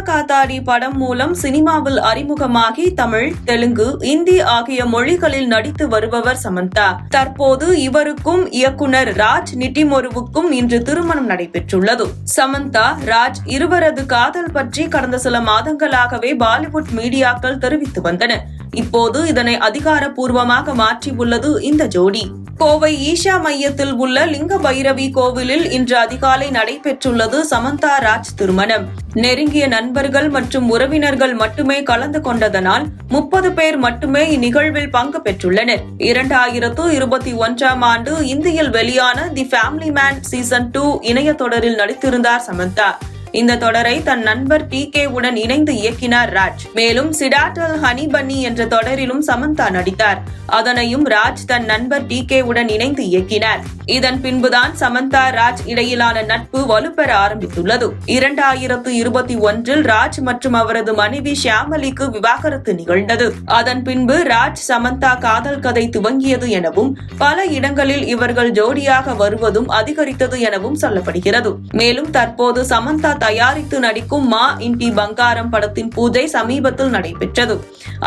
காத்தாடி படம் மூலம் சினிமாவில் அறிமுகமாகி தமிழ், தெலுங்கு, இந்தி ஆகிய மொழிகளில் நடித்து வருபவர் சமந்தா. தற்போது இவருக்கும் இயக்குனர் ராஜ் நிட்டிமொருவுக்கும் இன்று திருமணம் நடைபெற்றுள்ளது. சமந்தா, ராஜ் இருவரது காதல் பற்றி கடந்த சில மாதங்களாகவே பாலிவுட் மீடியாக்கள் தெரிவித்து வந்தன. இப்போது இதனை அதிகாரப்பூர்வமாக மாற்றியுள்ளது இந்த ஜோடி. கோவை ஈஷா மையத்தில் உள்ள லிங்க பைரவி கோவிலில் இன்று அதிகாலை நடைபெற்றுள்ளது சமந்தா ராஜ் திருமணம். நெருங்கிய நண்பர்கள் மற்றும் உறவினர்கள் மட்டுமே கலந்து கொண்டதனால் 30 பேர் மட்டுமே இந்நிகழ்வில் பங்கு பெற்றுள்ளனர். 2021ஆம் ஆண்டு இந்தியில் வெளியான தி ஃபேமிலி மேன் சீசன் 2 இணைய தொடரில் நடித்திருந்தார் சமந்தா. இந்த தொடரை தன் நண்பர் TK உடன் இணைந்து இயக்கினார் ராஜ். மேலும் சிடாட்டல் ஹனி பன்னி என்ற தொடரிலும் சமந்தா நடித்தார். அதனையும் ராஜ் தன் நண்பர் TK உடன் இணைந்து இயக்கினார். இதன் பின்புதான் சமந்தா ராஜ் இடையிலான நட்பு வலுப்பெற ஆரம்பித்துள்ளது. 2021இல் ராஜ் மற்றும் அவரது மனைவி ஷியாமலிக்கு விவாகரத்து நிகழ்ந்தது. அதன் பின்பு ராஜ் சமந்தா காதல் கதை துவங்கியது எனவும் பல இடங்களில் இவர்கள் ஜோடியாக வருவதும் அதிகரித்தது எனவும் சொல்லப்படுகிறது. மேலும் தற்போது சமந்தா தயாரித்து நடிக்கும் மா இன்டி பங்காரம் படத்தின் பூஜை சமீபத்தில் நடைபெற்றது.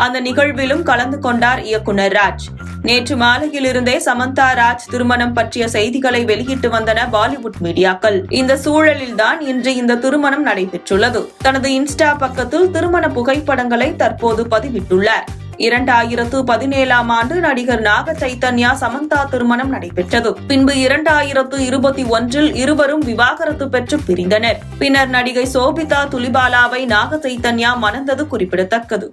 அந்த நிகழ்விலும் கலந்து கொண்டார் இயக்குனர் ராஜ். நேற்று மாலையில் இருந்தே சமந்தா ராஜ் திருமணம் பற்றிய செய்திகளை வெளியிட்டு வந்தன பாலிவுட் மீடியாக்கள். இந்த சூழலில்தான் இன்று இந்த திருமணம் நடைபெற்றுள்ளது. தனது இன்ஸ்டா பக்கத்தில் திருமண புகைப்படங்களை தற்போது பதிவிட்டுள்ளார். 2017ஆம் ஆண்டு நடிகர் நாக சைத்தன்யா சமந்தா திருமணம் நடைபெற்றது. பின்பு 2021இல் இருவரும் விவாகரத்து பெற்று பிரிந்தனர். பின்னர் நடிகை சோபிதா துலிபாலாவை நாக சைத்தன்யா மணந்தது குறிப்பிடத்தக்கது.